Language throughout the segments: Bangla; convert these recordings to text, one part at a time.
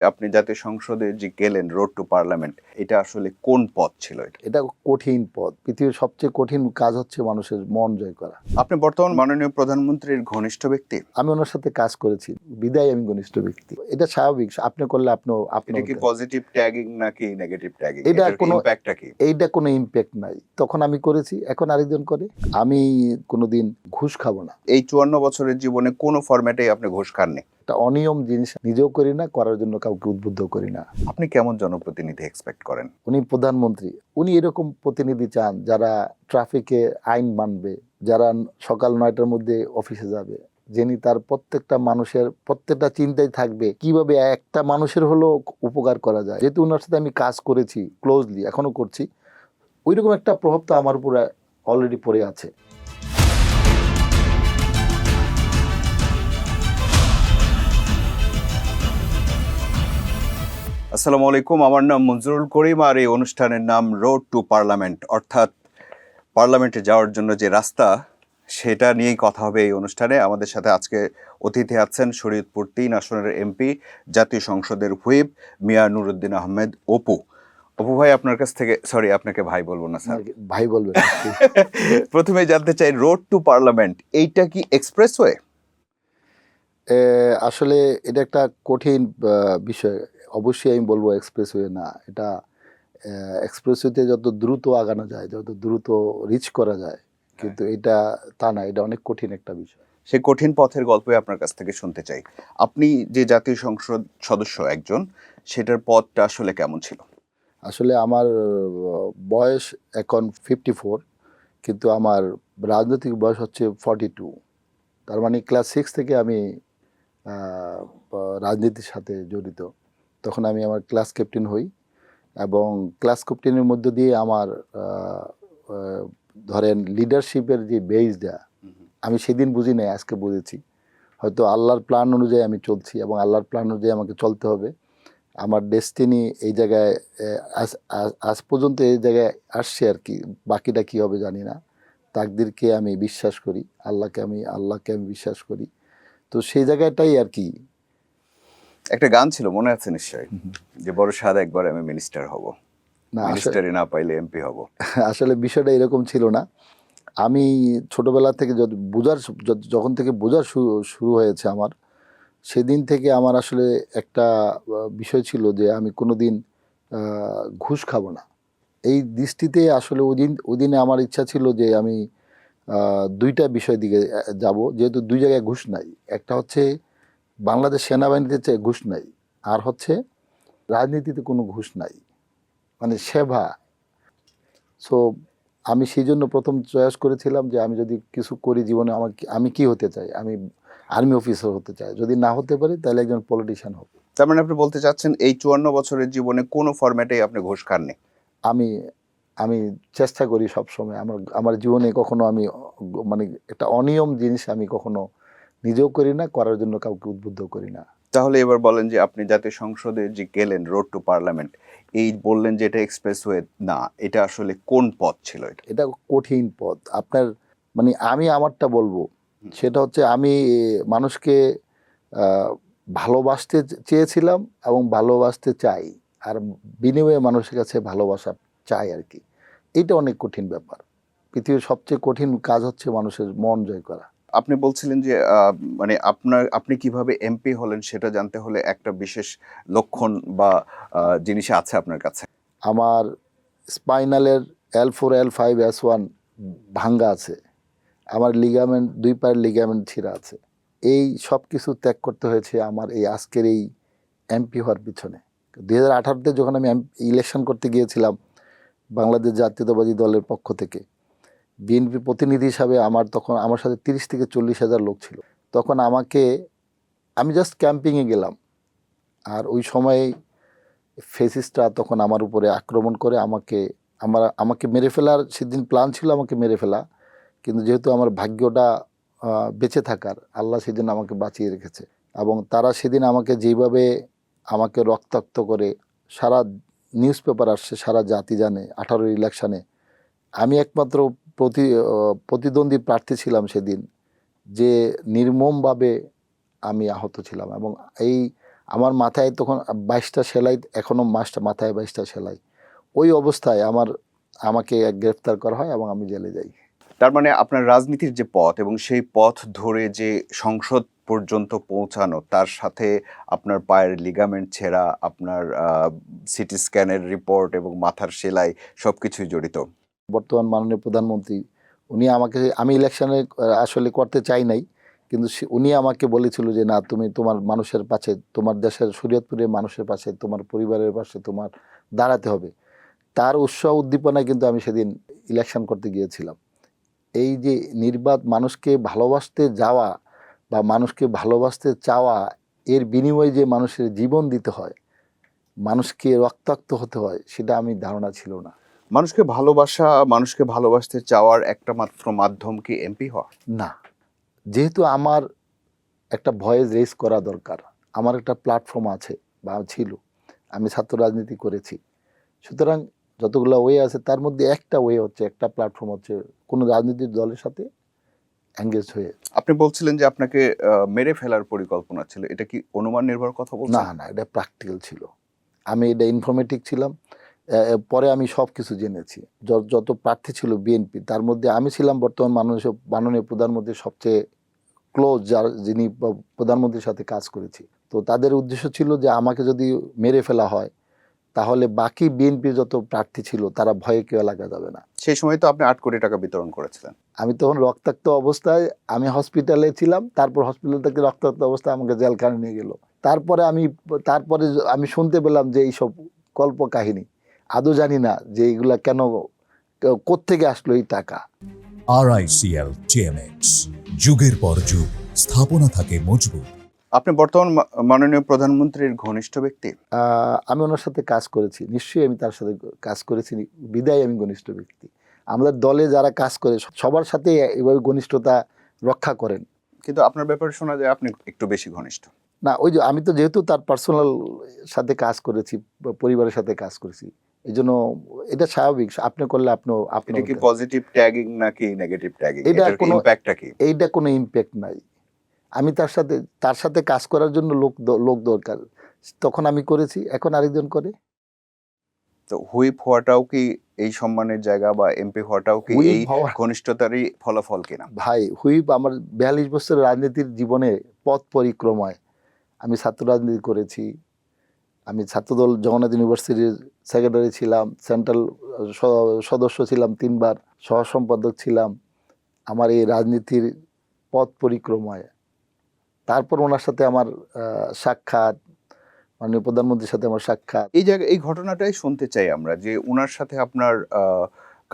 আপনি জাতীয় সংসদে যে গেলেন রোড টু পার্লামেন্ট, এটা আসলে কোন পথ ছিল এটা? এটা কঠিন পথ। পৃথিবীর সবচেয়ে কঠিন কাজ হচ্ছে মানুষের মন জয় করা। আপনি বর্তমান মাননীয় প্রধানমন্ত্রীর ঘনিষ্ঠ ব্যক্তি। আমি ওনার সাথে কাজ করেছি, বিদায় আমি ঘনিষ্ঠ ব্যক্তি। এটা স্বাভাবিক, আপনি করলে আপনিও এটা কি পজিটিভ ট্যাগিং নাকি নেগেটিভ ট্যাগিং? এটা এটার কোনো ইমপ্যাক্টটা কি? এইটা কোনো ইম্প্যাক্ট নাই। তখন আমি করেছি, এখন আরেকজন করে। আমি কোনোদিন ঘুষ খাবো না। এই 54 বছরের জীবনে কোনো ফরম্যাটেই আপনি ঘুষ খাননি। এটা অনিয়ম জিনিস নিজেও করি না, করার জন্য কাউকে উদ্বুদ্ধ করি না। আপনি কেমন জনপ্রতিনিধি এক্সপেক্ট করেন? উনি প্রধানমন্ত্রী, উনি এরকম প্রতিনিধি চান যারা ট্রাফিকে আইন মানবে, যারা সকাল 9টার মধ্যে অফিসে যাবে, যিনি তার প্রত্যেকটা মানুষের প্রত্যেকটা চিন্তায় থাকবে কিভাবে একটা মানুষের হলো উপকার করা যায়। যেহেতু ওনার সাথে আমি কাজ করেছি ক্লোজলি, এখনো করছি, ওইরকম একটা প্রভাব তো আমার উপরে অলরেডি পড়ে আছে। আসসালামু আলাইকুম, আমার নাম মঞ্জুরুল করিম আর এই অনুষ্ঠানের নাম রোড টু পার্লামেন্ট, অর্থাৎ পার্লামেন্টে যাওয়ার জন্য যে রাস্তা, সেটা নিয়েই কথা হবে এই অনুষ্ঠানে। আমাদের সাথে আজকে অতিথি আছেন শরীয়তপুর 3 আসনের এমপি, জাতীয় সংসদের হুইপ মিয়া নুরুদ্দিন আহমেদ অপু। অপু ভাই, আপনার কাছ থেকে, সরি আপনাকে ভাই বলবো না স্যার, ভাই বলবেন। প্রথমে জানতে চাই রোড টু পার্লামেন্ট এইটা কি এক্সপ্রেসওয়ে? আসলে এটা একটা কঠিন বিষয়। অবশ্যই আমি বলবো এক্সপ্রেসওয়ে না। এটা এক্সপ্রেসওয়েতে যত দ্রুত আগানো যায়, যত দ্রুত রিচ করা যায়, কিন্তু এটা তা না, এটা অনেক কঠিন একটা বিষয়। সেই কঠিন পথের গল্পই আপনার কাছ থেকে শুনতে চাই। আপনি যে জাতীয় সংসদ সদস্য একজন, সেটার পথটা আসলে কেমন ছিল? আসলে আমার বয়স এখন 54, কিন্তু আমার রাজনৈতিক বয়স হচ্ছে 42। তার মানে ক্লাস 6 থেকে আমি রাজনীতির সাথে জড়িত। তখন আমি আমার ক্লাস ক্যাপ্টেন হই, এবং ক্লাস ক্যাপ্টেনের মধ্য দিয়ে আমার ধরেন লিডারশিপের যে বেসটা আমি সেদিন বুঝি নাই, আজকে বুঝেছি। হয়তো আল্লাহর প্ল্যান অনুযায়ী আমি চলছি, এবং আল্লাহর প্ল্যান অনুযায়ী আমাকে চলতে হবে। আমার ডেস্টিনি এই জায়গায় আজ পর্যন্ত এই জায়গায় আসছে আর কি। বাকিটা কী হবে জানি না। তাকদিরকে আমি বিশ্বাস করি, আল্লাহকে আমি বিশ্বাস করি। তো সেই জায়গাটাই আর কি। একটা গান ছিল, মনে আছে নিশ্চয়ই, যে বড় স্বাদ একবার আমি মিনিস্টার হব, না, মিনিস্টারই না পাইলে এমপি হব। আসলে বিষয়টা এরকম ছিল না। আমি ছোটবেলা থেকে যখন থেকে বোঝার শুরু হয়েছে আমার, সেদিন থেকে আমার আসলে একটা বিষয় ছিল যে আমি কোনোদিন ঘুষ খাবো না। এই দৃষ্টিতে আসলে ওই দিনে আমার ইচ্ছা ছিল যে আমি দুইটা বিষয় দিকে যাব, যেহেতু দুই জায়গায় ঘুষ নাই। একটা হচ্ছে বাংলাদেশ সেনাবাহিনীতে চেয়ে ঘুষ নাই, আর হচ্ছে রাজনীতিতে কোনো ঘুষ নাই, মানে সেবা। সো আমি সেই জন্য প্রথম চয়েস করেছিলাম যে আমি যদি কিছু করি জীবনে, আমি কি হতে চাই, আমি আর্মি অফিসার হতে চাই। যদি না হতে পারি তাহলে একজন পলিটিশিয়ান হব। তার মানে আপনি বলতে চাচ্ছেন এই 54 বছরের জীবনে কোনো ফরম্যাটেই আপনি ঘুষ খাননি? আমি আমি চেষ্টা করি সবসময়, আমার জীবনে কখনো আমি মানে একটা অনিয়ম জিনিস আমি কখনো নিজেও করি না, করার জন্য কাউকে উদ্বুদ্ধ করি না। তাহলে এবার বলেন যে আপনি জাতীয় সংসদে যে গেলেন রোড টু পার্লামেন্ট, এই বললেন যে এটা এক্সপ্রেসওয়ে না, এটা আসলে কোন পথ ছিল এটা? এটা কঠিন পথ। আপনার মানে আমি আমারটা বলবো, সেটা হচ্ছে আমি মানুষকে ভালোবাসতে চেয়েছিলাম এবং ভালোবাসতে চাই, আর বিনিময়ে মানুষের কাছে ভালোবাসা চাই আর কি। এইটা অনেক কঠিন ব্যাপার। পৃথিবীর সবচেয়ে কঠিন কাজ হচ্ছে মানুষের মন জয় করা। আপনি বলছিলেন যে মানে আপনি কিভাবে এমপি হলেন সেটা জানতে হলে একটা বিশেষ লক্ষণ বা জিনিস আছে আপনার কাছে। আমার স্পাইনালের L4 L5 S1 ভাঙ্গা আছে। আমার লিগামেন্ট, 2 পায়ের লিগামেন্ট ছিঁড়া আছে। এই সব কিছু ত্যাগ করতে হয়েছে আমার এই আজকের এই এমপি হওয়ার পিছনে। 2018-তে যখন আমি ইলেকশন করতে গিয়েছিলাম বাংলাদেশ জাতীয়তাবাদী দলের পক্ষ থেকে, বিএনপি প্রতিনিধি হিসাবে তখন আমার সাথে 30 থেকে 40 হাজার লোক ছিল। তখন আমি জাস্ট ক্যাম্পিংয়ে গেলাম, আর ওই সময়ে ফেসিস্টরা তখন আমার উপরে আক্রমণ করে আমাকে মেরে ফেলার সেদিন প্ল্যান ছিল, আমাকে মেরে ফেলা। কিন্তু যেহেতু আমার ভাগ্যটা বেঁচে থাকার, আল্লাহ সেদিন আমাকে বাঁচিয়ে রেখেছে। এবং তারা সেদিন যেইভাবে আমাকে রক্তাক্ত করে, সারা নিউজ পেপার আসছে, সারা জাতি জানে 18 ইলেকশানে আমি একমাত্র প্রতিদ্বন্দ্বী প্রার্থী ছিলাম সেদিন, যে নির্মমভাবে আমি আহত ছিলাম। এবং এই আমার মাথায় তখন 22টা সেলাই, এখনও মাথায় 22টা সেলাই। ওই অবস্থায় আমাকে গ্রেফতার করা হয় এবং আমি জেলে যাই। তার মানে আপনার রাজনীতির যে পথ এবং সেই পথ ধরে যে সংসদ পর্যন্ত পৌঁছানো, তার সাথে আপনার পায়ের লিগামেন্ট ছেঁড়া, আপনার সিটি স্ক্যানের রিপোর্ট এবং মাথার সেলাই সবকিছুই জড়িত। বর্তমান মাননীয় প্রধানমন্ত্রী উনি আমি ইলেকশনে আসলে করতে চাই নাই, কিন্তু উনি আমাকে বলেছিল যে না, তুমি তোমার মানুষের পাশে, তোমার দেশের শরীয়তপুরের মানুষের পাশে, তোমার পরিবারের পাশে তোমার দাঁড়াতে হবে। তার উৎসাহ উদ্দীপনায় কিন্তু আমি সেদিন ইলেকশন করতে গিয়েছিলাম। এই যে মানুষকে ভালোবাসতে যাওয়া বা মানুষকে ভালোবাসতে চাওয়া, এর বিনিময়ে যে মানুষের জীবন দিতে হয়, মানুষকে রক্তাক্ত হতে হয়, সেটা আমি ধারণা ছিল না। মানুষকে ভালোবাসা, মানুষকে ভালোবাসতে চাওয়ার একটা মাত্র মাধ্যম কি এমপি হওয়া? না, যেহেতু আমার একটা ভয়েস রেজ করা দরকার, আমার একটা প্ল্যাটফর্ম আছে বা ছিল, আমি ছাত্র রাজনীতি করেছি, সুতরাং যতগুলো ওয়ে আছে তার মধ্যে একটা ওয়ে হচ্ছে, একটা প্ল্যাটফর্ম হচ্ছে কোনো রাজনৈতিক দলের সাথে এঙ্গেজ হয়ে। আপনি বলছিলেন যে আপনাকে মেরে ফেলার পরিকল্পনা ছিল, এটা কি অনুমান নির্ভর কথা না বলছেন? না, এটা প্র্যাকটিক্যাল ছিল। আমি এটা ইনফরমেটিভ ছিলাম। পরে আমি সব কিছু জেনেছি। যত প্রার্থী ছিল বিএনপি, তার মধ্যে আমি ছিলাম বর্তমান মাননীয় প্রধানমন্ত্রীর সবচেয়ে ক্লোজ, যিনি প্রধানমন্ত্রীর সাথে কাজ করেছি। তো তাদের উদ্দেশ্য ছিল যে আমাকে যদি মেরে ফেলা হয়, তাহলে বাকি বিএনপির যত প্রার্থী ছিল তারা ভয়ে কেউ এলাকা যাবে না। সেই সময় তো আপনি 8 কোটি টাকা বিতরণ করেছিলেন। আমি তখন রক্তাক্ত অবস্থায়, আমি হসপিটালে ছিলাম, তারপর হসপিটাল থেকে রক্তাক্ত অবস্থায় আমাকে জেলখানে নিয়ে গেল। তারপরে আমি শুনতে পেলাম যে এইসব কল্প কাহিনী, আদৌ জানি না যে এইগুলা কেন, কোত্থেকে আসলো এই টাকা। RICL TMX, যুগের পর যুগ স্থাপনা থাকে মজবুত। আপনি বর্তমান মাননীয় প্রধানমন্ত্রীর ঘনিষ্ঠ ব্যক্তি। আমি ওনার সাথে কাজ করেছি, নিশ্চয়ই আমি তার সাথে কাজ করেছি, বিদায় আমি ঘনিষ্ঠ ব্যক্তি। আমাদের দলে যারা কাজ করে সবার সাথে এভাবে ঘনিষ্ঠতা রক্ষা করেন। কিন্তু আপনার ব্যাপারে শোনা যায় আপনি একটু বেশি ঘনিষ্ঠ। না, ওই যে আমি তো যেহেতু তার পার্সোনাল সাথে কাজ করেছি, পরিবারের সাথে কাজ করেছি, এই জন্য এটা স্বাভাবিক। আপনি করলে এটা কি পজিটিভ ট্যাগিং নাকি নেগেটিভ ট্যাগিং? এটা এটার কোনো ইমপ্যাক্টটা কি? এইটা কোনো ইম্প্যাক্ট নাই। আমি তার সাথে কাজ করার জন্য লোক দরকার, তখন আমি করেছি, এখন আরেকজন করে। তো হুইপ হওয়াটাও কি এই সম্মানের জায়গা, বা এমপি হওয়াটাও কি হুইপ এই হওয়া, ঘনিষ্ঠতারই ফলাফল কিনা? ভাই, হুইপ আমার 42 বছরের রাজনীতির জীবনে পথ পরিক্রমায় আমি ছাত্র রাজনীতি করেছি। আমি ছাত্রদল জগন্নাথ ইউনিভার্সিটির সেক্রেটারি ছিলাম, সেন্ট্রাল সদস্য ছিলাম 3 বার, সহ সম্পাদক ছিলাম। আমার এই রাজনীতির পথ পরিক্রমায় তারপর ওনার সাথে আমার সাক্ষাৎ, মাননীয় প্রধানমন্ত্রীর সাথে আমার সাক্ষাৎ। এই জায়গায় এই ঘটনাটাই শুনতে চাই আমরা, যে উনার সাথে আপনার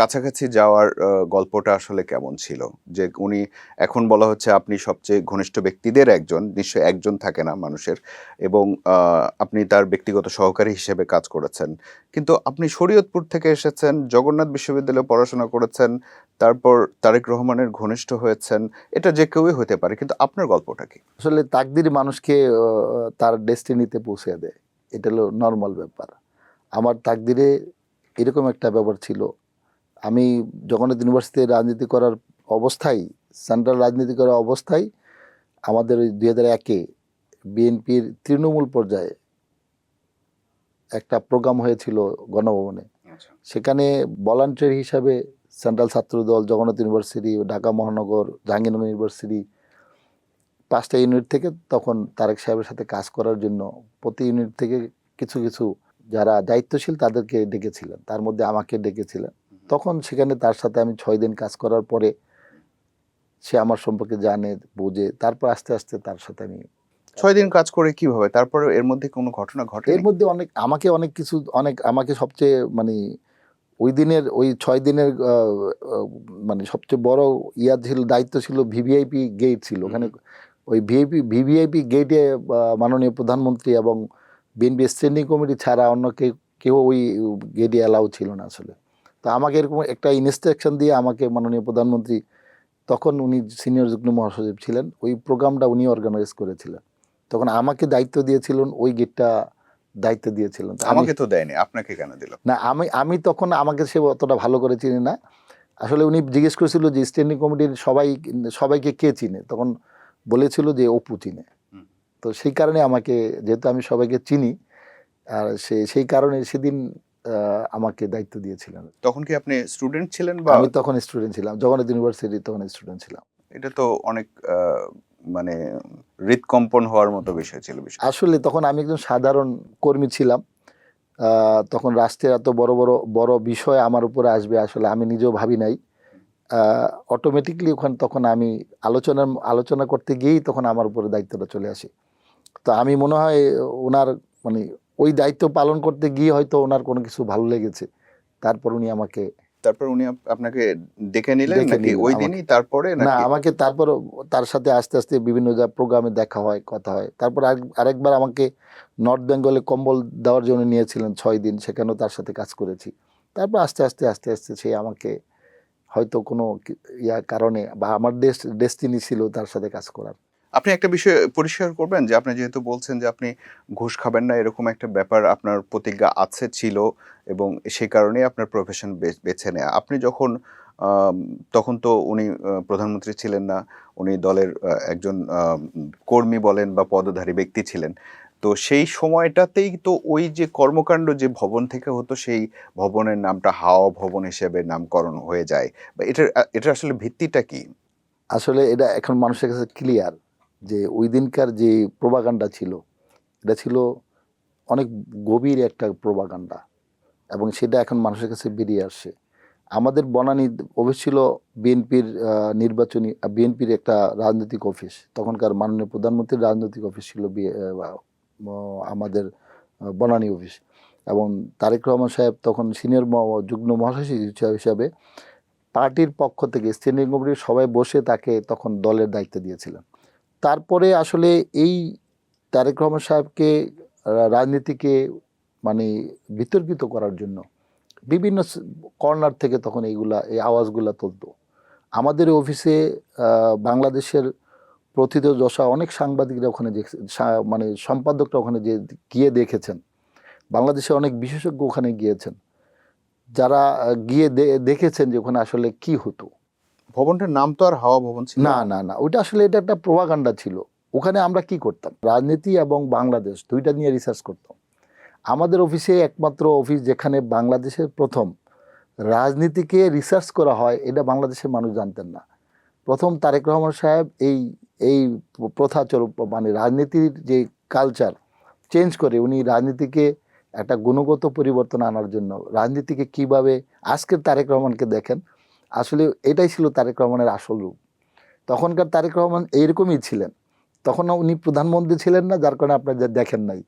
কাছাকাছি যাওয়ার গল্পটা আসলে কেমন ছিল? যে উনি, এখন বলা হচ্ছে আপনি সবচেয়ে ঘনিষ্ঠ ব্যক্তিদের একজন, নিশ্চয়ই একজন থাকে না মানুষের, এবং আপনি তার ব্যক্তিগত সহকারী হিসেবে কাজ করেছেন। কিন্তু আপনি শরীয়তপুর থেকে এসেছেন, জগন্নাথ বিশ্ববিদ্যালয়ে পড়াশোনা করেছেন, তারপর তারেক রহমানের ঘনিষ্ঠ হয়েছেন, এটা যে কেউই হতে পারে, কিন্তু আপনার গল্পটা কি? আসলে তাকদির মানুষকে তার ডেস্টিনিতে পৌঁছে দেয়, এটা হলো নর্মাল ব্যাপার। আমার তাকদিরে এরকম একটা ব্যাপার ছিল। আমি জগন্নাথ ইউনিভার্সিটিতে রাজনীতি করার অবস্থায়, সেন্ট্রাল রাজনীতি করার অবস্থায়, আমাদের ওই 2001-এ বিএনপির তৃণমূল পর্যায়ে একটা প্রোগ্রাম হয়েছিল গণভবনে। সেখানে ভলান্টিয়ার হিসাবে সেন্ট্রাল ছাত্রদল, জগন্নাথ ইউনিভার্সিটি, ঢাকা মহানগর, জাহাঙ্গীরনগর ইউনিভার্সিটি, 5টা ইউনিট থেকে তখন তারেক সাহেবের সাথে কাজ করার জন্য প্রতি ইউনিট থেকে কিছু কিছু যারা দায়িত্বশীল তাদেরকে ডেকেছিলেন, তার মধ্যে আমাকে ডেকেছিলেন। তখন সেখানে তার সাথে আমি 6 দিন কাজ করার পরে সে আমার সম্পর্কে জানে, বোঝে, তারপর আস্তে আস্তে তার সাথে আমি 6 দিন কাজ করে কিভাবে? তারপরে এর মধ্যে কোনো ঘটনা ঘটে? এর মধ্যে আমাকে সবচেয়ে মানে ওই দিনের ওই 6 দিনের মানে সবচেয়ে বড় ছিল, দায়িত্ব ছিল ভিভিআইপি গেট ছিল ওখানে। ওই ভিভিআইপি গেটে মাননীয় প্রধানমন্ত্রী এবং বিএনপি স্ট্যান্ডিং কমিটি ছাড়া অন্য কেউ ওই গেটে অ্যালাউ ছিল না আসলে। তো আমাকে এরকম একটা ইনস্ট্রাকশন দিয়ে আমাকে মাননীয় প্রধানমন্ত্রী, তখন উনি সিনিয়র যুগ্ম মহাসচিব ছিলেন, ওই প্রোগ্রামটা উনি অর্গানাইজ করেছিলেন। তখন আমাকে দায়িত্ব দিয়েছিলেন, ওই গেটটা দায়িত্ব দিয়েছিলেন। আমাকে তো দেয়নি, আপনাকে কেন দিল? না, আমি তখন, আমাকে সে অতটা ভালো করে চিনি না আসলে। উনি জিজ্ঞেস করেছিল যে স্ট্যান্ডিং কমিটির সবাইকে কে চিনে, তখন বলেছিল যে অপু চিনে। তো তো সেই কারণে আমাকে, যেহেতু আমি সবাইকে চিনি, আর সেই কারণে সেদিন আমাকে দায়িত্ব দিয়েছিলেন। তখন কি আপনি স্টুডেন্ট ছিলেন বা? আমি তখন স্টুডেন্ট ছিলাম, জগন্নাথ ইউনিভার্সিটি তখন স্টুডেন্ট ছিলাম। এটা তো অনেক মানে হৃদকম্পন হওয়ার মতো বিষয় ছিল বিষয়। আসলে তখন আমি একজন সাধারণ কর্মী ছিলাম। তখন রাষ্ট্রের এত বড় বড় বড় বিষয় আমার উপরে আসবে আসলে আমি নিজেও ভাবি নাই। অটোমেটিকলি তখন আমি আলোচনা করতে গিয়েই তখন আমার উপরে দায়িত্বটা চলে আসে। তো আমি মনে হয় ওনার মানে ওই দায়িত্ব পালন করতে গিয়ে হয়তো ওনার কোনো কিছু ভালো লেগেছে, তারপর উনি আমাকে তারপর উনি আপনাকে ডেকে নিলেন ডেকে নাকি নিলেন ওই আমাকে। দিনই তারপরে না, নাকি? আমাকে তারপর তার সাথে আস্তে আস্তে বিভিন্ন প্রোগ্রামে দেখা হয়, কথা হয়। তারপর আরেকবার আমাকে নর্থ বেঙ্গলে কম্বল দেওয়ার জন্য নিয়েছিলেন 6 দিন, সেখানেও তার সাথে কাজ করেছি। তারপর আস্তে আস্তে আস্তে আস্তে সে আমাকে হয়তো কোনো কারণে বা আমার ডেস্টিনি ছিল তার সাথে কাজ করার। আপনি একটা বিষয় পরিষ্কার করবেন যে আপনি যেহেতু বলছেন যে আপনি ঘুষ খাবেন না, এরকম একটা ব্যাপার আপনার প্রতিজ্ঞা আছে ছিল এবং সে কারণেই আপনার প্রফেশন বেছে নেয়া। আপনি যখন তখন তো উনি প্রধানমন্ত্রী ছিলেন না, উনি দলের একজন কর্মী বলেন বা পদধারী ব্যক্তি ছিলেন। তো সেই সময়টাতেই তো ওই যে কর্মকাণ্ড যে ভবন থেকে হতো সেই ভবনের নামটা হাওয়া ভবন হিসেবে নামকরণ হয়ে যায়, বা এটার আসলে ভিত্তিটা কি? আসলে এটা এখন মানুষের কাছে ক্লিয়ার যে ওই দিনকার যে প্রোপাগান্ডা ছিল, এটা ছিল অনেক গভীর একটা প্রোপাগান্ডা, এবং সেটা এখন মানুষের কাছে বেরিয়ে আসছে। আমাদের বনানী অফিস ছিল বিএনপির বিএনপির একটা রাজনৈতিক অফিস। তখনকার মাননীয় প্রধানমন্ত্রীর রাজনৈতিক অফিস ছিল আমাদের বনানী অফিস। এবং তারেক রহমান সাহেব তখন সিনিয়র যুগ্ম মহাসচিব হিসাবে পার্টির পক্ষ থেকে স্ট্যান্ডিং কমিটির সবাই বসে তাকে তখন দলের দায়িত্ব দিয়েছিলেন। তারপরে আসলে এই তারেক রহমান সাহেবকে রাজনীতিকে মানে বিতর্কিত করার জন্য বিভিন্ন কর্নার থেকে তখন এই আওয়াজগুলা তুলতো। আমাদের অফিসে বাংলাদেশের প্রথিতযশা অনেক সাংবাদিকরা ওখানে মানে সম্পাদকরা ওখানে গিয়ে দেখেছেন। বাংলাদেশের অনেক বিশেষজ্ঞ ওখানে গিয়েছেন, যারা গিয়ে দেখেছেন যে ওখানে আসলে কি হতো। ভবনটার নাম তো আর হাওয়া ভবন ছিল না না না, ওটা আসলে এটা একটা প্রোপাগান্ডা ছিল। ওখানে আমরা কি করতাম, রাজনীতি এবং বাংলাদেশ দুইটা নিয়ে রিসার্চ করতাম। আমাদের অফিসে একমাত্র অফিস যেখানে বাংলাদেশের প্রথম রাজনীতিকে রিসার্চ করা হয়, এটা বাংলাদেশের মানুষ জানতেন না। প্রথম তারেক রহমান সাহেব এই এই প্রথা মানে রাজনীতির যে কালচার চেঞ্জ করে উনি রাজনীতিকে একটা গুণগত পরিবর্তন আনার জন্য রাজনীতিকে কিভাবে আজকের তারেক রহমানকে দেখেন, আসলে এটাই ছিল তারেক রহমানের আসল রূপ। তখনকার তারেক রহমান এইরকমই ছিলেন। তখনও উনি প্রধানমন্ত্রী ছিলেন না, যার কারণে আপনারা দেখেন নাই।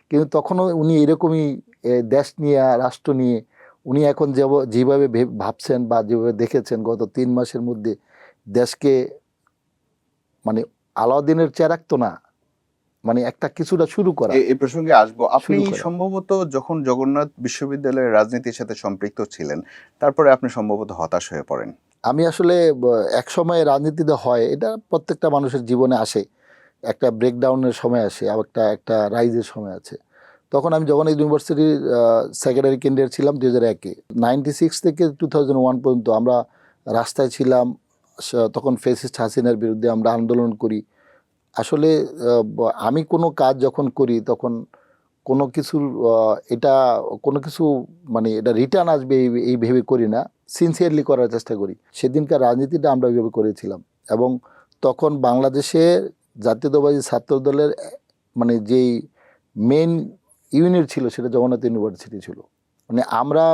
কিন্তু তখনও উনি এরকমই দেশ নিয়ে রাষ্ট্র নিয়ে উনি এখন যেভাবে ভাবছেন বা যেভাবে দেখেছেন গত 3 মাসের মধ্যে দেশকে, মানে আলাউদ্দিনের চেরাগ তো না, মানে একটা কিছুটা শুরু করা। এই প্রসঙ্গে আসবো। আপনি শুরু করা। সম্ভবত যখন জগন্নাথ বিশ্ববিদ্যালয়ের রাজনীতির সাথে সম্পৃক্ত ছিলেন, তারপরে আপনি সম্ভবত হতাশ হয়ে পড়েন। আমি আসলে এক সময় রাজনীতিতে হয়, এটা প্রত্যেকটা মানুষের জীবনে আসে, একটা ব্রেকডাউনের সময় আসে, আবার একটা রাইজের সময় আছে। তখন আমি জগন্নাথ ইউনিভার্সিটির সেক্রেটারি ক্যান্ডিডেট ছিলাম 2001-এ। 96 থেকে 2001 পর্যন্ত আমরা রাস্তায় ছিলাম। তখন ফ্যাসিস্ট হাসিনার বিরুদ্ধে আমরা আন্দোলন করি। আসলে আমি কোনো কাজ যখন করি তখন কোনো কিছুর এটা কোনো কিছু মানে এটা রিটার্ন আসবে এই ভেবে করি না, সিনসিয়ারলি করার চেষ্টা করি। সেদিনকার রাজনীতিটা আমরা ওইভাবে করেছিলাম। এবং তখন বাংলাদেশে জাতীয়তাবাদী ছাত্র দলের মানে যেই মেন ইউনিট ছিল সেটা জগন্নাথ ইউনিভার্সিটি ছিল। মানে আমরা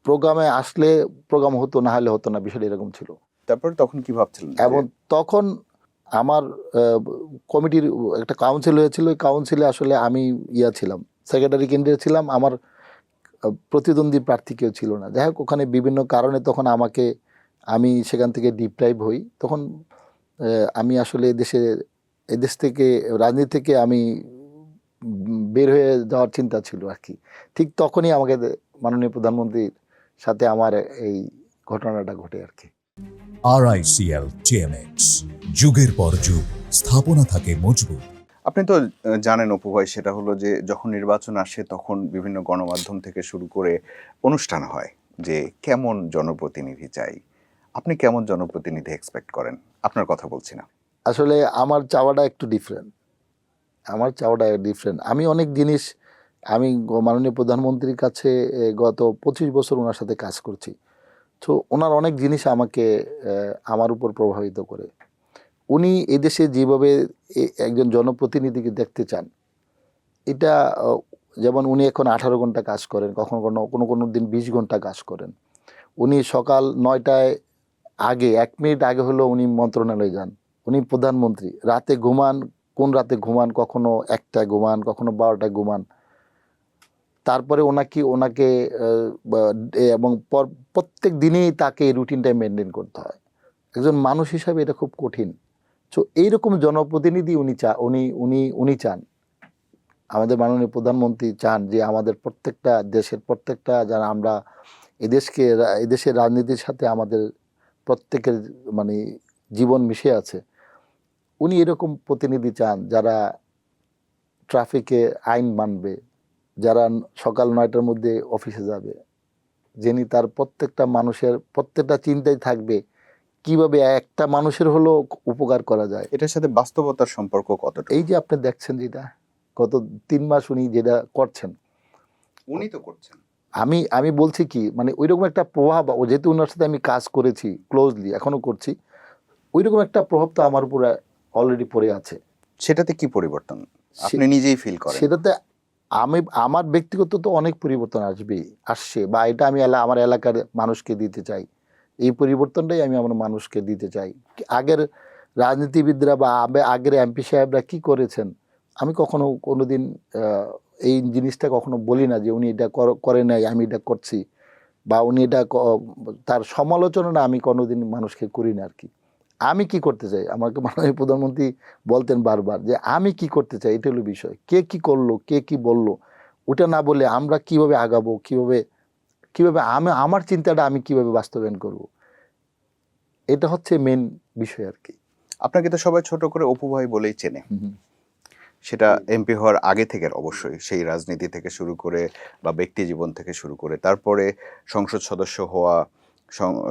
প্রোগ্রামে আসলে প্রোগ্রাম হতো, না হলে হতো না, বিষয়টা এরকম ছিল। তারপর তখন কি ভাবছিলেন? এবং তখন আমার কমিটির একটা কাউন্সিল হয়েছিল, ওই কাউন্সিলে আসলে আমি ছিলাম, সেক্রেটারি ক্যান্ডিডেট ছিলাম। আমার প্রতিদ্বন্দ্বী প্রার্থী কেউ ছিল না। যাই হোক, ওখানে বিভিন্ন কারণে তখন আমি সেখান থেকে ডিপ্রাইভ হই। তখন আমি আসলে এদেশ থেকে রাজনীতি থেকে আমি বের হয়ে যাওয়ার চিন্তা ছিল আর কি। ঠিক তখনই আমাকে মাননীয় প্রধানমন্ত্রীর সাথে আমার এই ঘটনাটা ঘটে আর কি। RICL TMX, যুগের পর যুগ স্থাপনা থাকে মজবুত। আপনি তো জানেন অপু ভাই, সেটা হলো যে যখন নির্বাচন আসে তখন বিভিন্ন গণমাধ্যম থেকে শুরু করে অনুষ্ঠান হয় যে কেমন জনপ্রতিনিধি চাই। আপনি কেমন জনপ্রতিনিধি এক্সপেক্ট করেন? আপনার কথা বলছি না। আসলে আমার চাওয়াটা একটু ডিফারেন্ট। আমার চাওয়াটা ডিফারেন্ট। আমি অনেক জিনিস আমি মাননীয় প্রধানমন্ত্রীর কাছে গত 25 বছর ওনার সাথে কাজ করছি। তো ওনার অনেক জিনিস আমাকে আমার উপর প্রভাবিত করে। উনি এদেশে যেভাবে একজন জনপ্রতিনিধিকে দেখতে চান, এটা যেমন উনি এখন 18 ঘন্টা কাজ করেন, কখনো কোনো দিন 20 ঘন্টা কাজ করেন। উনি সকাল 9টায় আগে 1 মিনিট আগে হলেও উনি মন্ত্রণালয়ে যান। উনি প্রধানমন্ত্রী, রাতে ঘুমান, কোন রাতে ঘুমান, কখনো 1টায় ঘুমান, কখনো 12টায় ঘুমান। তারপরে ওনাকে এবং প্রত্যেক দিনেই তাকে এই রুটিনটা মেনটেন করতে হয়। একজন মানুষ হিসাবে এটা খুব কঠিন। তো এইরকম জনপ্রতিনিধি উনি চান, আমাদের মাননীয় প্রধানমন্ত্রী চান যে আমাদের দেশের প্রত্যেকটা যারা আমরা এদেশের রাজনীতির সাথে আমাদের প্রত্যেকের মানে জীবন মিশে আছে। উনি এরকম প্রতিনিধি চান যারা ট্রাফিকে আইন মানবে, যারা সকাল 9টার মধ্যে অফিসে যাবে, যিনি তার প্রত্যেকটা চিন্তায় থাকবে কিভাবে একটা মানুষের হলো উপকার করা যায়। এটার সাথে বাস্তবতার সম্পর্ক কতটা? এই যে আপনি দেখছেন যেটা গত 3 মাস উনি যেটা করছেন, উনি তো করছেন। আমি বলছি কি মানে ওইরকম একটা প্রভাব, যেহেতু ওনার সাথে আমি কাজ করেছি ক্লোজলি, এখনো করছি, ওইরকম একটা প্রভাব তো আমার উপরে অলরেডি পড়ে আছে। সেটাতে কি পরিবর্তন আপনি নিজেই ফিল করেন? সেটাতে আমার ব্যক্তিগত তো অনেক পরিবর্তন আসছে, বা এটা আমি আমার এলাকার মানুষকে দিতে চাই। এই পরিবর্তনটাই আমি আমার মানুষকে দিতে চাই। আগের রাজনীতিবিদরা বা আগের এমপি সাহেবরা কি করেছেন, আমি কোনোদিন এই জিনিসটা কখনো বলি না যে উনি এটা করে নাই, আমি এটা করছি, বা উনি এটা তার সমালোচনা আমি কোনোদিন মানুষকে করি না আর কি। আমি কি করতে চাই, আমাকে মাননীয় প্রধানমন্ত্রী বলতেন বারবার যে আমি কি করতে চাই, এটা হলো বিষয়। কে কি করলো, কে কি বললো, ওটা না বলে আমরা কিভাবে আগাবো, কিভাবে আমার চিন্তাটা আমি কিভাবে বাস্তবায়ন করব, এটা হচ্ছে মেন বিষয় আর কি। আপনাকে তো সবাই ছোট করে অপু ভাই বলেই চেনে। সেটা এমপি হওয়ার আগে থেকে অবশ্যই, সেই রাজনীতি থেকে শুরু করে বা ব্যক্তি জীবন থেকে শুরু করে, তারপরে সংসদ সদস্য হওয়া,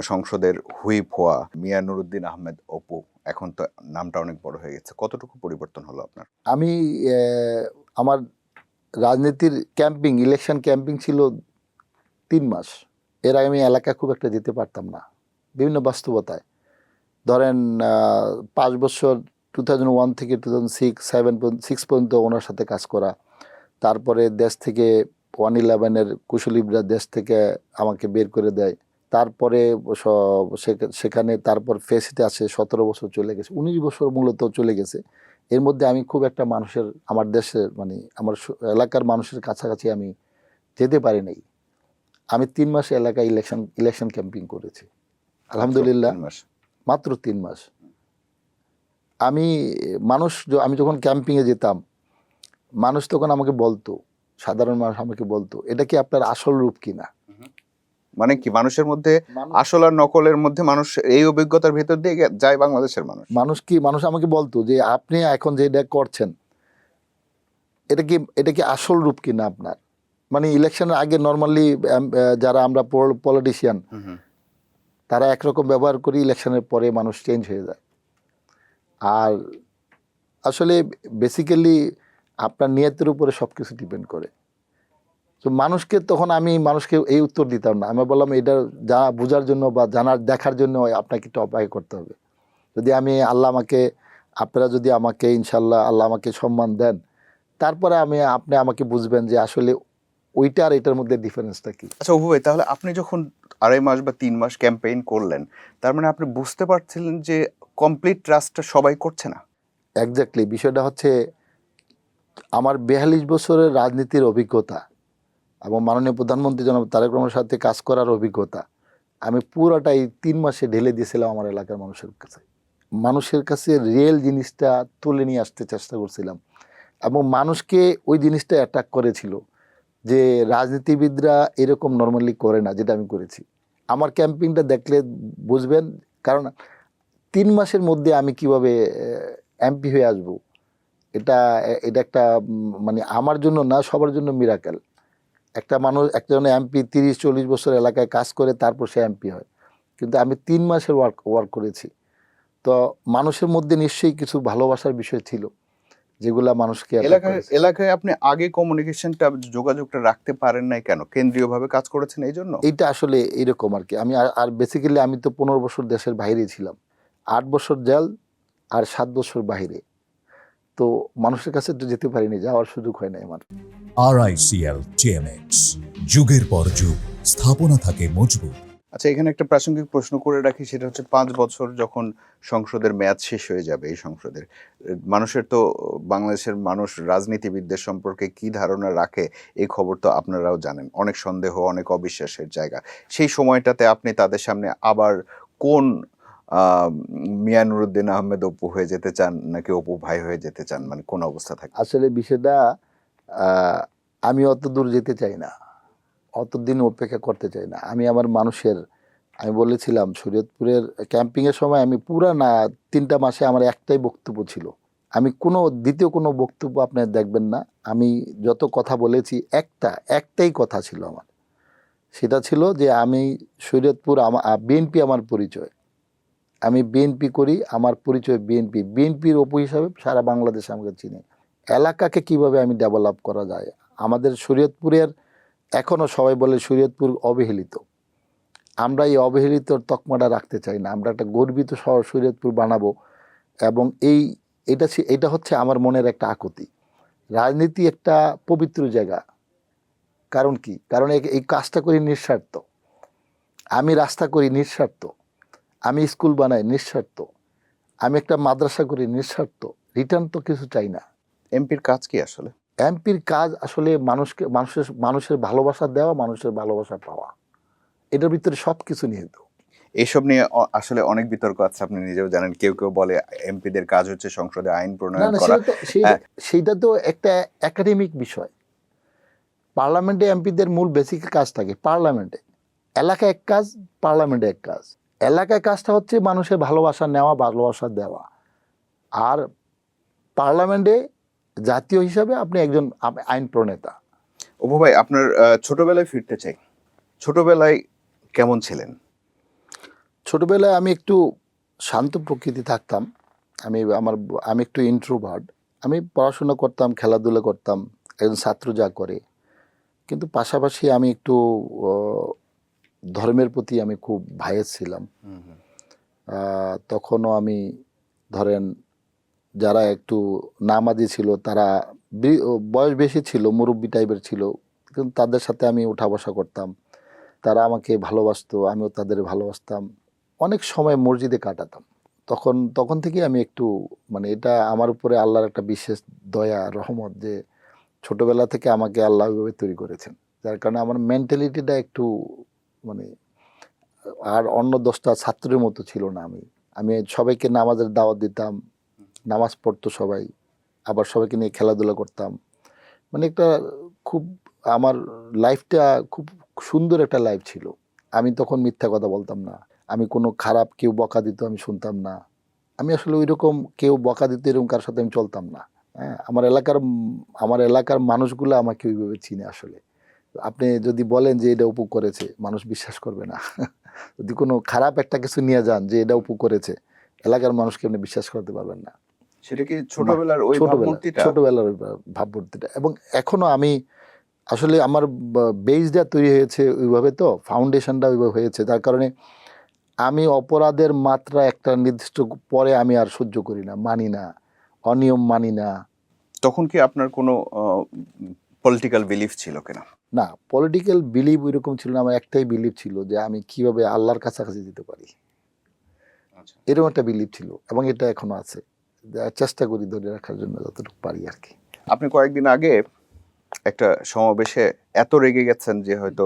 সংসদের হুইপ হওয়া, মিয়া নুরুদ্দিন আহমেদ অপু, এখন তো নামটা অনেক বড় হয়ে গেছে। কতটুকু পরিবর্তন হলো আপনার? আমি আমার রাজনীতির ইলেকশন ক্যাম্পিং ছিল 3 মাস। এর আগে আমি এলাকায় খুব একটা যেতে পারতাম না, বিভিন্ন বাস্তবতায়। ধরেন 5 বছর 2001 থেকে 2006 পর্যন্ত ওনার সাথে কাজ করা। তারপরে দেশ থেকে 111-এর কুশলীবরা দেশ থেকে আমাকে বের করে দেয়। তারপরে সেখানে তারপর ফেসিতে আসে, 17 বছর চলে গেছে, 19 বছর মূলত চলে গেছে। এর মধ্যে আমি খুব একটা আমার দেশের মানে আমার এলাকার মানুষের কাছাকাছি আমি যেতে পারি নাই। আমি 3 মাস এলাকায় ইলেকশন ক্যাম্পিং করেছি, আলহামদুলিল্লাহ। 3 মাস? মাত্র 3 মাস। আমি যখন ক্যাম্পিংয়ে যেতাম, মানুষ তখন আমাকে বলতো, সাধারণ মানুষ আমাকে বলতো, এটা কি আপনার আসল রূপ কিনা। মানে কি, মানুষের মধ্যে আসল আর নকলের মধ্যে মানুষ এই অভিজ্ঞতার ভিতর দিয়ে যায় বাংলাদেশের মানুষ আমাকে বলতো যে আপনি এখন যেটা করছেন, এটা কি আসল রূপ কিনা আপনার। মানে ইলেকশনের আগে নর্মালি যারা আমরা পলিটিশিয়ান, তারা একরকম ব্যবহার করি, ইলেকশনের পরে মানুষ চেঞ্জ হয়ে যায়। আর আসলে বেসিক্যালি আপনার নিয়তের উপরে সব কিছু ডিপেন্ড করে। তো আমি মানুষকে এই উত্তর দিতাম না। আমি বললাম এটা বোঝার জন্য বা দেখার জন্য আপনাকে একটু অপেক্ষা করতে হবে। যদি আপনারা যদি আমাকে ইনশাল্লাহ আল্লাহ আমাকে সম্মান দেন, তারপরে আপনি আমাকে বুঝবেন যে আসলে ওইটা আর এটার মধ্যে ডিফারেন্সটা কি। আচ্ছা অপু ভাই, তাহলে আপনি যখন 2.5 মাস বা 3 মাস ক্যাম্পেইন করলেন, তার মানে আপনি বুঝতে পারছিলেন যে কমপ্লিট ট্রাস্টটা সবাই করছে না? এক্স্যাক্টলি, বিষয়টা হচ্ছে আমার 42 বছরের রাজনীতির অভিজ্ঞতা এবং মাননীয় প্রধানমন্ত্রী জনাব তারেক রহমানের সাথে কাজ করার অভিজ্ঞতা আমি পুরোটাই 3 মাসে ঢেলে দিয়েছিলাম আমার এলাকার মানুষের কাছে রিয়েল জিনিসটা তুলে নিয়ে আসতে চেষ্টা করছিলাম, এবং মানুষকে ওই জিনিসটা অ্যাট্রাক্ট করেছিল যে রাজনীতিবিদরা এরকম নর্মালি করে না, যেটা আমি করেছি। আমার ক্যাম্পিংটা দেখলে বুঝবেন, কারণ 3 মাসের মধ্যে আমি কিভাবে এমপি হয়ে আসব, এটা একটা মানে আমার জন্য না, সবার জন্য মিরাকেল। একজন এমপি 30-40 বছর এলাকায় কাজ করে তারপর সে এমপি হয়, কিন্তু আমি 3 মাসের ওয়ার্ক করেছি। তো মানুষের মধ্যে নিশ্চয়ই কিছু ভালোবাসার বিষয় ছিল যেগুলা মানুষকে attack এলাকায় করেছে। এলাকায় আপনি আগে কমিউনিকেশনটা, যোগাযোগটা রাখতে পারেন নাই কেন? কেন্দ্রীয়ভাবে কাজ করেছেন এই জন্য? এইটা আসলে এরকম আর কি। আমি আর বেসিক্যালি আমি তো 15 বছর দেশের বাইরে ছিলাম, 8 বছর জেল আর 7 বছর বাইরে। তো মানুষের কাছে তো যেতে পারিনি, যাওয়ার সুযোগ হয় নাই আমার। RICL TMX, যুগের পর যুগ স্থাপনা থাকে মজবুত। আচ্ছা, এখানে একটা প্রাসঙ্গিক প্রশ্ন করে রাখি, সেটা হচ্ছে 5 বছর যখন সংসদের মেয়াদ শেষ হয়ে যাবে এই সংসদের, মানুষের তো, বাংলাদেশের মানুষ রাজনীতিবিদদের সম্পর্কে কি ধারণা রাখে এই খবর তো আপনারাও জানেন। অনেক সন্দেহ, অনেক অবিশ্বাসের জায়গা। সেই সময়টাতে আপনি তাদের সামনে আবার কোন মিয়া নুরুদ্দিন আহমেদ অপু হয়ে যেতে চান, নাকি অপু ভাই হয়ে যেতে চান, মানে কোন অবস্থা থাকে? আসলে বিষয়টা আমি অত দূর যেতে চাই না, অতদিন অপেক্ষা করতে চাই না। আমি আমার মানুষের, আমি বলেছিলাম শরীয়তপুরের ক্যাম্পিংয়ের সময় আমি পুরা না 3টা মাসে আমার একটাই বক্তব্য ছিল। আমি কোনো দ্বিতীয় কোনো বক্তব্য আপনার দেখবেন না। আমি যত কথা বলেছি একটাই কথা ছিল আমার। সেটা ছিল যে আমি শরীয়তপুর, বিএনপি আমার পরিচয়। আমি বিএনপি করি, আমার পরিচয় বিএনপি। বিএনপির অপু হিসাবে সারা বাংলাদেশ আমাকে চিনে। এলাকাকে কিভাবে আমি ডেভেলপ করা যায়। আমাদের শরীয়তপুরের এখনও সবাই বলে শরীয়তপুর অবহেলিত। আমরা এই অবহেলিতর তকমাটা রাখতে চাই না। আমরা একটা গর্বিত শহর শরীয়তপুর বানাবো, এবং এটা হচ্ছে আমার মনের একটা আকুতি। রাজনীতি একটা পবিত্র জায়গা। কারণ কি? কারণ এই কাজটা করি নিঃস্বার্থ। আমি রাস্তা করি নিঃস্বার্থ, আমি স্কুল বানাই নিঃস্বার্থ, আমি একটা মাদ্রাসা করি নিঃস্বার্থ। রিটার্ন তো কিছু চাই না। এমপির কাজ কি আসলে? এমপির কাজ আসলে মানুষের ভালোবাসা দেওয়া, মানুষের ভালোবাসা পাওয়া। এটার ভিতরে সব কিছু নিহিত। এইসব নিয়ে আসলে অনেক বিতর্ক আছে, আপনি নিজেও জানেন। কেউ কেউ বলে এমপিদের কাজ হচ্ছে সংসদে আইন না প্রণয়ন না, করা। সেইটা তো একটা একাডেমিক বিষয়। পার্লামেন্টে এমপিদের মূল বেসিক কাজ থাকে পার্লামেন্টে। এলাকায় এক কাজ, পার্লামেন্টে এক কাজ। এলাকায় কাজটা হচ্ছে মানুষের ভালোবাসা নেওয়া, ভালোবাসা দেওয়া। আর পার্লামেন্টে জাতীয় হিসাবে আপনি একজন আইন প্রণেতা। অপু ভাই, আপনার ছোটবেলায় ফিরতে চাই। ছোটবেলায় কেমন ছিলেন? ছোটবেলায় আমি একটু শান্ত প্রকৃতি থাকতাম। আমি একটু ইন্ট্রোভার্ট। আমি পড়াশোনা করতাম, খেলাধুলা করতাম, একজন ছাত্র যা করে। কিন্তু পাশাপাশি আমি একটু ধর্মের প্রতি আমি খুব ভাইয়ের ছিলাম। তখনও আমি, ধরেন যারা একটু নামাজি ছিল, তারা বয়স বেশি ছিল, মুরব্বি টাইপের ছিল, কিন্তু তাদের সাথে আমি উঠা বসা করতাম। তারা আমাকে ভালোবাসতো, আমিও তাদের ভালোবাসতাম। অনেক সময় মসজিদে কাটাতাম। তখন থেকে আমি একটু, মানে এটা আমার উপরে আল্লাহর একটা বিশেষ দয়া, রহমত, যে ছোটবেলা থেকে আমাকে আল্লাহ ওইভাবে তৈরি করেছেন, যার কারণে আমার মেন্টালিটিটা একটু, মানে আর অন্য 10টা ছাত্রের মতো ছিল না। আমি সবাইকে নামাজের দাওয়াত দিতাম, নামাজ পড়তো সবাই, আবার সবাইকে নিয়ে খেলাধুলা করতাম। মানে একটা খুব, আমার লাইফটা খুব সুন্দর একটা লাইফ ছিল। আমি তখন মিথ্যা কথা বলতাম না। আমি কোনো খারাপ, কেউ বকা দিত আমি শুনতাম না। আমি আসলে ওই রকম, কেউ বকা দিত এরকম কার সাথে আমি চলতাম না। হ্যাঁ, আমার এলাকার মানুষগুলো আমাকে ওইভাবে চিনে আসলে। আপনি যদি বলেন যে এটা অপু করেছে, মানুষ বিশ্বাস করবে না। যদি কোনো খারাপ একটা কিছু নিয়ে যান যে এটা অপু করেছে, এলাকার মানুষকে আপনি বিশ্বাস করতে পারবেন না। সেটা কি ছোটবেলার ওই ভাবমূর্তিটা? ছোটবেলার ওই ভাবমূর্তিটা। এবং এখনো আমি আসলে আমার বেসটা তৈরি হয়েছে ওইভাবে, তো ফাউন্ডেশনটা ওইভাবে হয়েছে, যার কারণে আমি অপরাধের মাত্রা একটা নির্দিষ্ট পরে আমি আর সহ্য করি না, মানি না, অনিয়ম মানি না। তখন কি আপনার কোনো পলিটিক্যাল বিলিফ ছিল কিনা? না, পলিটিক্যাল বিলিভ ওইরকম ছিল না। আমার একটাই বিলিভ ছিল যে আমি কিভাবে আল্লাহর কাছাকাছি যেতে পারি, এরকম একটা বিলিভ ছিল, এবং এটা এখনো আছে। চেষ্টা করি ধরে রাখার জন্য যতটুকু পারি আর কি। আপনি কয়েকদিন আগে একটা সমাবেশে এত রেগে গেছেন যে হয়তো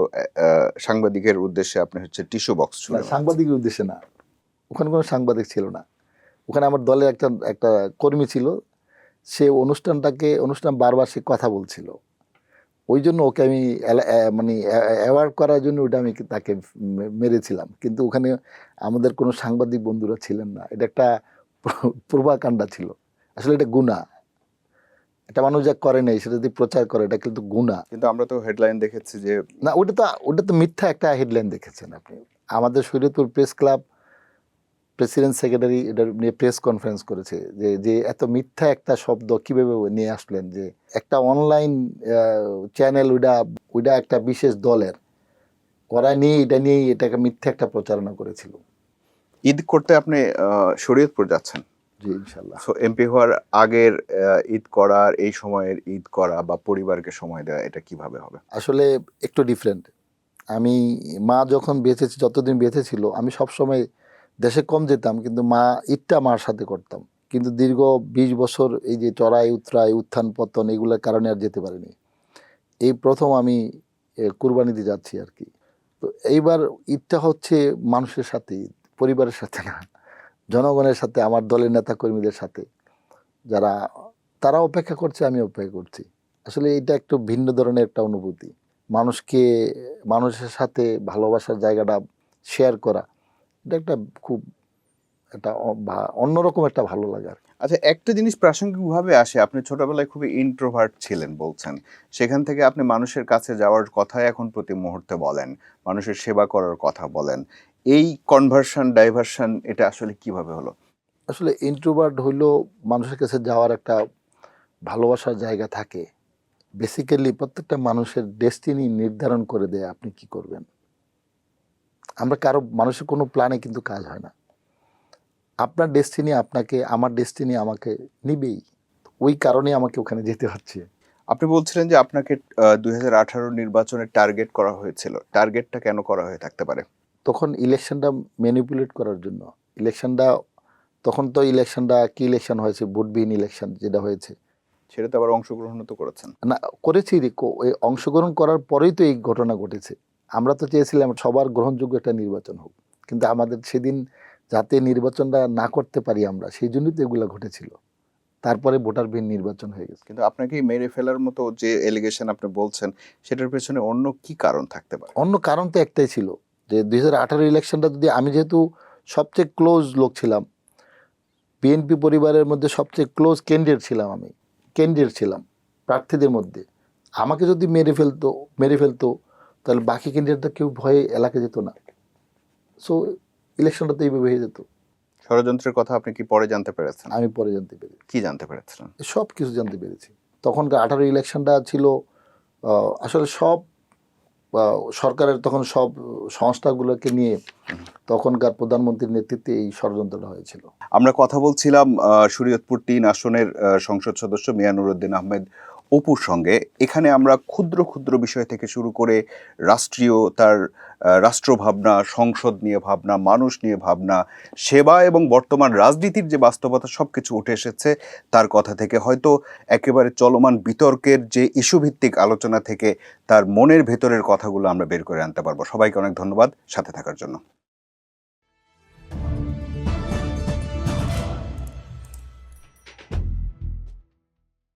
সাংবাদিকের উদ্দেশ্যে আপনি হচ্ছে টিস্যু বক্স ছুঁড়ে মারছেন। সাংবাদিকের উদ্দেশ্যে না, ওখানে কোনো সাংবাদিক ছিল না। ওখানে আমার দলের একটা কর্মী ছিল। সে অনুষ্ঠান বারবার সে কথা বলছিল, ওই জন্য ওকে আমি মানে অ্যাওয়ার্ড করার জন্য ওটা আমি তাকে মেরেছিলাম। কিন্তু ওখানে আমাদের কোনো সাংবাদিক বন্ধুরা ছিলেন না। এটা একটা প্রভাকাণ্ডা ছিল। আসলে এটা গুনাহ। এটা মানুষ যা করে নাই সেটা যদি প্রচার করে, এটা কিন্তু গুনাহ। কিন্তু আমরা তো হেডলাইন দেখেছি যে, না, ওটা তো মিথ্যা একটা হেডলাইন দেখেছেন আপনি। আমাদের Shariatpur press club president secretary এটা নিয়ে প্রেস কনফারেন্স করেছে যে যে এত মিথ্যা একটা শব্দ কিভাবে নিয়ে আসলেন, যে একটা অনলাইন চ্যানেল ওইটা একটা বিশেষ দলের ওরা নিয়ে এটাকে মিথ্যা একটা প্রচারণা করেছিল। ঈদ করতে আপনি শরীয়তপুর যাচ্ছেন, জি ইনশাল্লাহ। সো এমপি হওয়ার আগের ঈদ করার এই সময়ের ঈদ করা বা পরিবারকে সময় দেওয়া, এটা কিভাবে হবে? আসলে একটু ডিফারেন্ট। আমি মা যখন বেঁচে যতদিন বেঁচে ছিল আমি সবসময় দেশে কম যেতাম, কিন্তু মা ঈদটা মার সাথে করতাম। কিন্তু দীর্ঘ 20 বছর এই যে চড়াই উতরাই উত্থান পতন এগুলোর কারণে আর যেতে পারিনি। এই প্রথম আমি কুরবানিতে যাচ্ছি আর কি। তো এইবার ঈদটা হচ্ছে মানুষের সাথে ঈদ, পরিবারের সাথে না, জনগণের সাথে, আমার দলের নেতা কর্মীদের সাথে, যারা তারা অপেক্ষা করছে আমি অপেক্ষা করছি। আসলে এটা একটু ভিন্ন ধরনের একটা অনুভূতি। মানুষের সাথে ভালোবাসার জায়গাটা শেয়ার করা, এটা একটা খুব একটা অন্যরকম একটা ভালো লাগা। আচ্ছা, একটা জিনিস প্রাসঙ্গিকভাবে আসে, আপনি ছোটবেলায় খুবই ইন্ট্রোভার্ট ছিলেন বলছেন, সেখান থেকে আপনি মানুষের কাছে যাওয়ার কথাই এখন প্রতি মুহূর্তে বলেন, মানুষের সেবা করার কথা বলেন। এই কনভার্সন ডাইভার্সন এটা আসলে কিভাবে হলো? আসলে ইন্ট্রোভার্ট হইলেও মানুষের কাছে যাওয়ার একটা ভালোবাসার জায়গা থাকে। বেসিক্যালি প্রত্যেকটা মানুষের ডেস্টিনি নির্ধারণ করে দেয় আপনি কি করবেন। আমরা মানুষের কোনো প্ল্যানে কিন্তু কাজ হয় না। আপনার ডেস্টিনি আপনাকে, আমার ডেস্টিনি আমাকে নিবেই। ওই কারণে আমাকে ওখানে যেতে হচ্ছে। আপনি বলছিলেন যে আপনাকে 2018 নির্বাচনে টার্গেট করা হয়েছিল, টার্গেটটা কেন করা হয়ে থাকতে পারে? তখন ইলেকশনটা ম্যানিপুলেট করার জন্য। তখন তো ইলেকশনটা কি ইলেকশন হয়েছে, ভোটবিহীন ইলেকশন যেটা হয়েছে। সেটা তো আবার অংশগ্রহণ তো করেছেন। না করেছি, ওই অংশগ্রহণ করার পরেই তো এই ঘটনা ঘটেছে। আমরা তো চেয়েছিলাম সবার গ্রহণযোগ্য একটা নির্বাচন হোক, কিন্তু আমাদের সেদিন যাতে নির্বাচনটা না করতে পারি আমরা, সেই জন্যই তো এগুলো ঘটেছিল। তারপরে ভোটারবিহীন নির্বাচন হয়ে গেছে। কিন্তু আপনাকে মেরে ফেলার মতো যে এলিগেশন আপনি বলছেন, সেটার পেছনে অন্য কি কারণ থাকতে পারে? অন্য কারণ তো একটাই ছিল, যে 2018 ইলেকশনটা যদি আমি যেহেতু সবচেয়ে ক্লোজ লোক ছিলাম, বিএনপি পরিবারের মধ্যে সবচেয়ে ক্লোজ ক্যান্ডিডেট ছিলাম প্রার্থীদের মধ্যে, আমাকে যদি মেরে ফেলতো তাহলে বাকি ক্যান্ডিডেটটা কেউ ভয়ে এলাকা যেত না। সো ইলেকশনটা তো এইভাবে হয়ে যেত। ষড়যন্ত্রের কথা আপনি কি পরে জানতে পেরেছেন? আমি পরে জানতে পেরেছি, কি জানতে পেরেছিলেন? সব কিছু জানতে পেরেছি। তখনকার 18 ইলেকশনটা ছিল আসলে সব সরকারের তখন সব সংস্থাগুলোকে নিয়ে তখনকার প্রধানমন্ত্রীর নেতৃত্বে এই ষড়যন্ত্রটা হয়েছিল। আমরা কথা বলছিলাম শরীয়তপুর 3 আসনের সংসদ সদস্য মিয়া নুরুদ্দিন আহমেদ অপুর সঙ্গে। এখানে আমরা ক্ষুদ্র ক্ষুদ্র বিষয় থেকে শুরু করে রাষ্ট্রভাবনা, সংসদ নিয়ে ভাবনা, মানুষ নিয়ে ভাবনা, সেবা এবং বর্তমান রাজনীতির যে বাস্তবতা সবকিছু উঠে এসেছে তার কথা থেকে। হয়তো একেবারে চলমান বিতর্কের যে ইস্যুভিত্তিক আলোচনা থেকে তার মনের ভেতরের কথাগুলো আমরা বের করে আনতে পারবো। সবাইকে অনেক ধন্যবাদ সাথে থাকার জন্য।